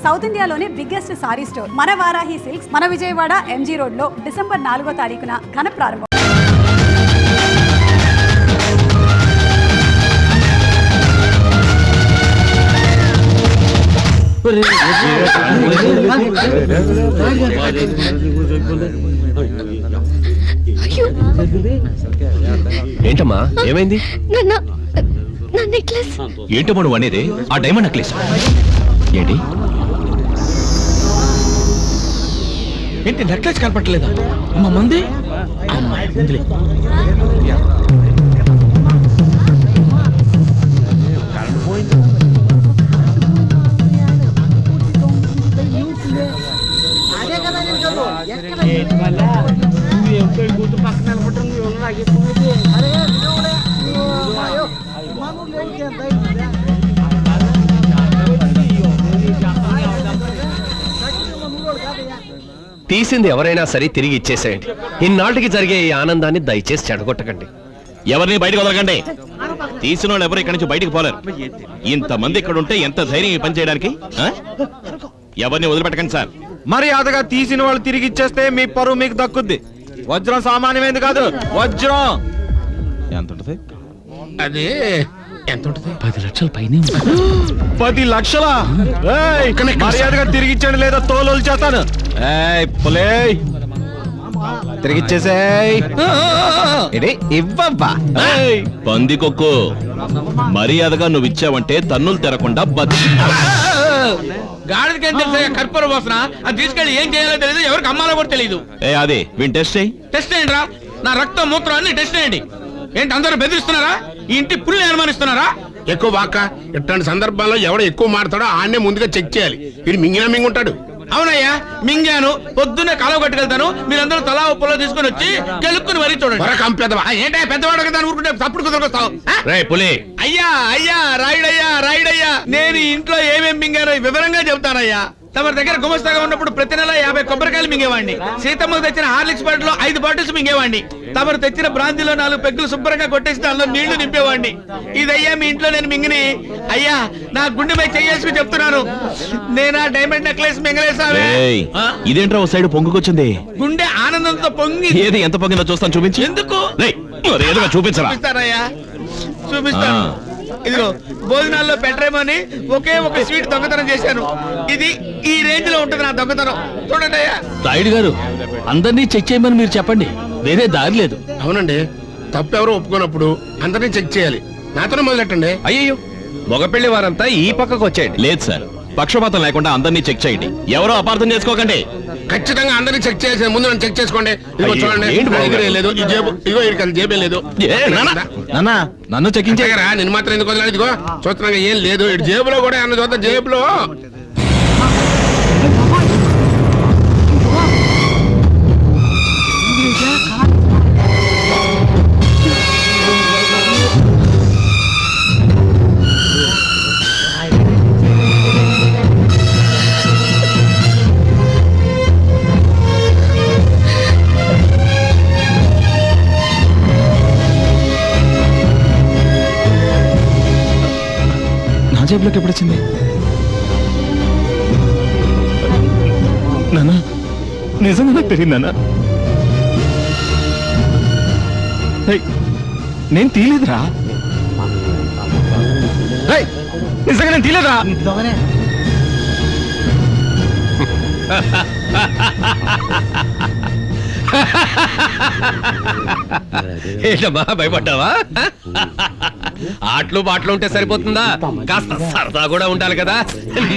South ఇండియాలోనే biggest sorry store మన Varahi silks మన విజయవాడ ఎంజీ రోడ్ లో డిసెంబర్ 4వ తారీఖున ఘన ప్రారంభం. ఏంటమ్మా ఏమైంది? ఏంటమ్మా నువ్వు అనేది? ఆ డైమండ్ నెక్లెస్ ఏంటి? ఏంటి నెక్లెస్ కనపట్టలేదా? అమ్మ మంది తీసింది ఎవరైనా సరే తిరిగి ఇచ్చేసేయండి. ఇన్నాళ్ళకి జరిగే ఈ ఆనందాన్ని దయచేసి చెడగొట్టకండి. ఎవరిని బయటకు వదలకండి. తీసిన వాళ్ళు ఎవరు ఇక్కడి నుంచి బయటకు పోలేరు. ఇంతమంది ఇక్కడ ఉంటే ఎంత ధైర్యం ఈ పని చేయడానికి? ఎవరిని వదిలిపెట్టకండి సార్. మర్యాదగా తీసిన వాళ్ళు తిరిగి ఇచ్చేస్తే మీ పరువు మీకు దక్కుద్ది. వజ్రం సామాన్యమైంది కాదు, వజ్రం. ఎంత ఉంటుంది? అది ఎంత ఉంటుంది? 10 లక్షల పైనే. 10 లక్షలా? మర్యాదగా తిరిగి ఇచ్చాడు లేదా తోలు చేస్తాను. తిరిగిచ్చేసాయి. ఇవ్వబ్బా పందికొక్కు, మర్యాదగా నువ్వు ఇచ్చావంటే తన్నులు తెరకుండా గాడికి కర్పూర వాసన. అది తీసుకెళ్ళి ఏం చేయాలో తెలియదు, ఎవరికి అమ్మాలో కూడా తెలియదు. అదే వీని టెస్ట్ చేయి. టెస్ట్ చేయండి రా. నా రక్తం మూత్రం అన్ని టెస్ట్ చేయండి. ఏంటి అందరూ బెదిరిస్తున్నారా? ఈ ఇంటి పుల్లి అనుమానిస్తున్నారా? ఎక్కువ వాక్క ఇట్లాంటి సందర్భాల్లో ఎవడు ఎక్కువ మాడతాడో ఆడనే ముందుగా చెక్ చేయాలి. వీడు మింగినా మింగుంటాడు. అవునయ్యా, మింగాను. పొద్దున్నే కాలువ కట్టుకెళ్తాను. మీరందరూ తలా ఉప్పులో తీసుకుని వచ్చి కెలుక్కుని వరి చూడండి. ఏంటో పెద్దవాడు కదా ఊరుకుంటే తప్పుడు కుదరకొస్తావు. అయ్యా అయ్యా రాయుడయ్యా రాయుడయ్యా, నేను ఇంట్లో ఏమేమి మింగానో వివరంగా చెబుతానయ్యా. తమ దగ్గర గుమస్తాగా ఉన్నప్పుడు ప్రతి నెల 50 కొబ్బరికాయలు మింగేవాడిని. సీతమ్మకు తెచ్చిన హార్లిక్స్ బాటిల్ లో 5 బాటిల్స్ మింగేవాడిని. తమరు తెచ్చిన బ్రాంతిలో 4 పెగ్గులు శుభ్రంగా కొట్టేసి దానిలో నీళ్లు నింపేవాడిని. ఇదయ్యా మీ ఇంట్లో నేను మింగిని. అయ్యా నా గుండె మీద చెయ్యేసుకుని చెప్తున్నాను, నేనా డైమండ్ నెక్లెస్ మింగలేసావే. ఇదేంట్రా ఓ సైడ్ పొంగుకొచ్చింది? గుండె ఆనందంతో పొంగి. ఏది ఎంత పొంగిందో చూస్తాను, చూపించి. ఎందుకు? చూపించరా? చూపిస్తానయ్యా, చూపిస్తాను. ఇదిగో భోజనాల్లో పెట్టరేమని ఒకే ఒక స్వీట్ దొంగతనం చేశాను. ఇది ఈ రేంజ్ లో ఉంటుంది నా దొంగతనం. చూడండి అయ్యా. రాయుడు గారు, అందరినీ చెక్ చేయమని మీరు చెప్పండి, వేరే దారి లేదు. అవునండి, తప్పెవరో ఒప్పుకున్నప్పుడు అందరినీ చెక్ చేయాలి. నాతోనే మొదలెట్టండి. అయ్యో, మగపెళ్లి వారంతా ఈ పక్కకు వచ్చేయండి. లేదు సార్, పక్షపాతం లేకుండా అందరినీ చెక్ చేయండి. ఎవరో అపార్థం చేసుకోకండి. ఖచ్చితంగా అందరినీ చెక్ చేసే ముందు నన్ను చెక్ చేసుకోండి. ఇదిగో చూడండి, ఎగిరే లేదు ఈ జేబు. ఇదిగో ఇక్కడ జేబే లేదు. నన్ను చెక్కించారా? నేను మాత్రం ఎందుకు వదలాలి? ఇదిగో చూస్తున్నాగా ఏం లేదు. ఇటు జేబులో కూడా అన్న చూద్దాం. జేబులో జేబులోకి ఎప్పుడు వచ్చింది? నాన్న నిజంగా నాకు తెలియదన్నా. నేను తీయలేదురా. నిజంగా నేను తీయలేదా? ఏంటమ్మా భయపడ్డావా? ఆటలు పాటలు ఉంటే సరిపోతుందా? కాస్త సరదా కూడా ఉండాలి కదా.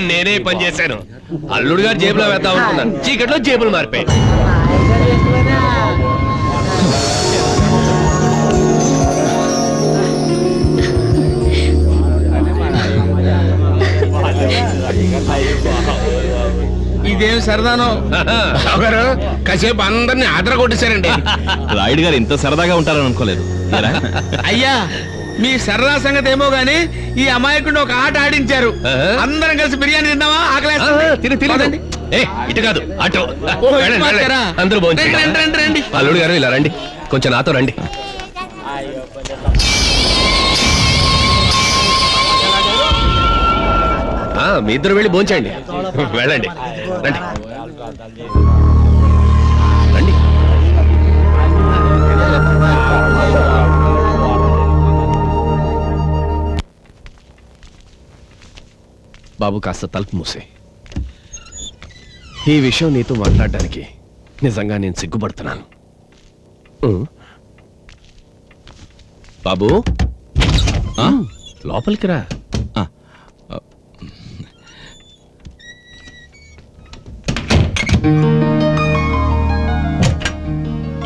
నేనే పని చేశాను. అల్లుడు గారు జేబులో వేద్దాం అనుకున్నాను, చీకట్లో జేబులు మారిపోయాయి. ఇదేం సరదానో గారు, కాసేపు అందరినీ ఆదర కొట్టేశారండి. రాయుడు గారు ఇంత సరదాగా ఉంటారని అనుకోలేదు. అయ్యా మీ సరదా సంగతి ఏమో గానీ ఈ అమాయకుడిని ఒక ఆట ఆడించారు. అందరం కలిసి బిర్యానీ తిన్నావా? ఆకలి. ఇటు కాదు అటు. అందరూ రండి. అల్లుడు గారు ఇలా రండి, కొంచెం నాతో రండి. మీ ఇద్దరు వెళ్ళి భోంచేయండి. వెళ్ళండి రండి రండి. బాబు కాస్త తలుపు మూసే. ఈ విషయం నీతో మాట్లాడడానికి నిజంగా నేను సిగ్గుపడుతున్నాను. బాబు లోపలికి రా.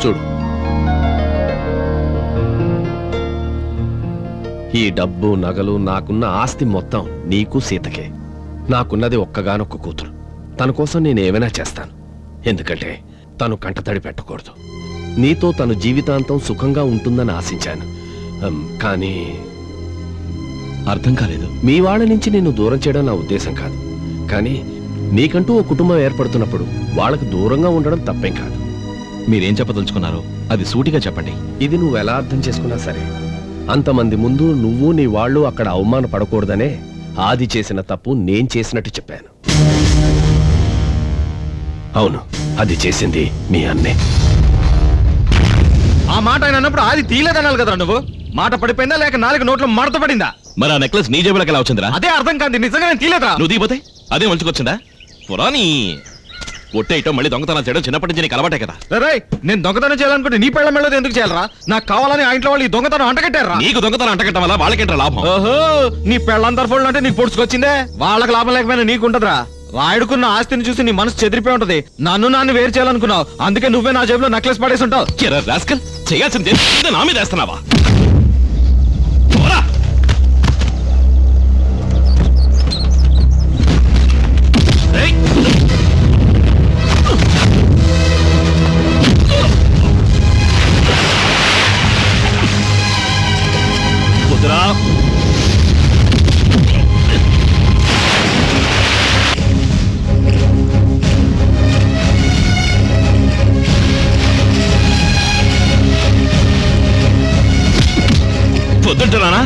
చూడు, ఈ డబ్బు నగలు నాకున్న ఆస్తి మొత్తం నీకు సీతకే. నాకున్నది ఒక్కగానొక్క కూతురు. తన కోసం నేను ఏమైనా చేస్తాను. ఎందుకంటే తను కంటతడి పెట్టకూడదు. నీతో తను జీవితాంతం సుఖంగా ఉంటుందని ఆశించాను. కానీ అర్థం కాలేదు. మీ వాళ్ళ నుంచి నేను దూరం చేయడం నా ఉద్దేశం కాదు. కానీ నీకంటూ ఓ కుటుంబం ఏర్పడుతున్నప్పుడు వాళ్ళకు దూరంగా ఉండడం తప్పేం కాదు. మీరేం చెప్పదలుచుకున్నారో అది సూటిగా చెప్పండి. ఇది నువ్వు ఎలా అర్థం చేసుకున్నా సరే, అంతమంది ముందు నువ్వు నీ వాళ్ళు అక్కడ అవమానపడకూడదనే ఆది చేసిన తప్పు నేను చేసినట్టు చెప్పాను. అవును, అది చేసింది మీ అన్నే. ఆ మాట ఆయన అన్నప్పుడు ఆది తీలేదనాలి కదరా నువ్వు. మాట పడిపోయిందా లేక 4 నోట్లు మడత పడిందా? మరి ఆ నెక్లెస్ నీ జేబులోకి ఎలా వచ్చిందిరా? అదే అర్థం కాదు. నిజంగా నేను తీలేదా? నువ్వు దిగిపోతే అదే మంచుకొచ్చిందా? పురాని ఒట్టేయటం మళ్ళీ దొంగతనాలు చేయడం చిన్నప్పటి నుంచి నీకు అలవాటే కదా. రేయ్, నేను దొంగతనం చేయాలనుకుంటే నీ పెళ్ళ మెళ్ళది ఎందుకు చేయాలరా? నాకు కావాలని ఆ ఇంట్లో వాళ్ళు ఈ దొంగతనం అంటకట్టారా? నీకు దొంగతనం అంటకట్టడం వల్ల వాళ్ళకేంట్రా లాభం? ఓహో, నీ పెళ్ళంత తరఫుళ్ళు అంటే నీకు పొడుచుకొచ్చిందే. వాళ్ళకి లాభం లేకపోయినా నీకు ఉంటదిరా. రాయుడుకున్న ఆస్తిని చూసి నీ మనసు చెదిరిపోయి ఉంటది. నన్ను వేరు చేయాలనుకున్నావు. అందుకే నువ్వే నా జేబులో నెక్లెస్ పడేసి ఉంటావు. రాస్కల్, చేయాల్సింది నా మీద వేస్తున్నావా? కుదరా పొద్దుంటున్నానా?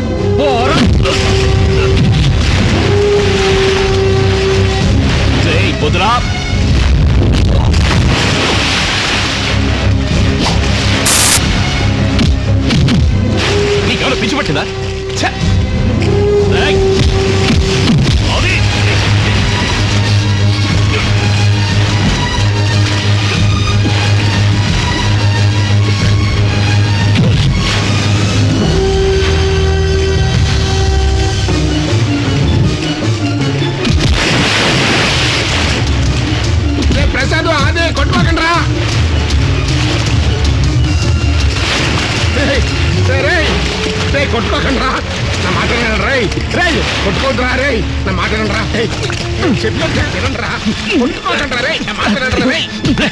పొద్దురా నీకెవరో పిచ్చి పట్టిందా? ప్రసాద్ అదే కొట్టుకోకండి రా. కొట్టుకోకండి రా, నా మాట రై రై కొట్టుకోద్దురా. రే నా మాట రా, చెప్పండి రా. కొట్టుకోకండి రే, నా మాట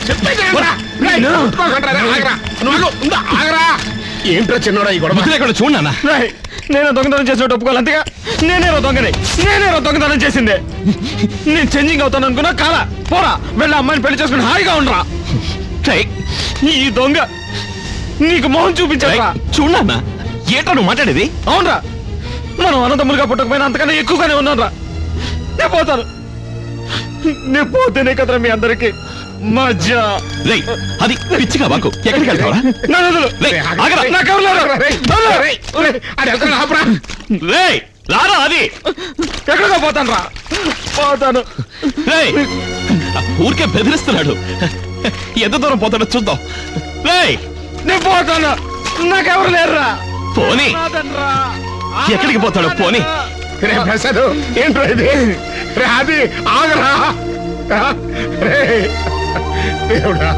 చెప్పేది ఆగరా. ఏంట్రా చిన్నోడా ఈ గొడవ? చూడన్నా, నేను దొంగతనం చేసినట్టు ఒప్పుకోవాలి. అంతేగా నేనేరో దొంగతనం చేసిందే. నేను చేంజింగ్ అవుతాను అనుకున్నా కాలా. పోరా, వెళ్ళి అమ్మాయిని పెళ్లి చేసుకుని హాయిగా ఉండరా. ఈ దొంగ నీకు మొహం చూపించారా? చూడన్నా, ఏట్రా నువ్వు మాట్లాడేది? అవునరా, మనం అన్నదమ్ములుగా పుట్టకపోయినా అంతకన్నా ఎక్కువగానే ఉన్నారా. నేను పోతాను. నేను పోతేనే కదరా మీ అందరికి మజా. అది పిచ్చిగా వాకు. ఎక్కడికి వెళ్తావరా? రారా, అది ఎక్కడికో పోతాను రా. పోతాను. ఊరికే బెదిరిస్తున్నాడు. ఎంత దూరం పోతాడో చూద్దాం. నేను పోతాను. నాకెవరు లేరురా. పోనీ. ఎక్కడికి పోతాడు? పోనీ. రే ప్రసాద్, ఏంట్రా ఇది? రే అది ఆగరా. రే దేవుడా.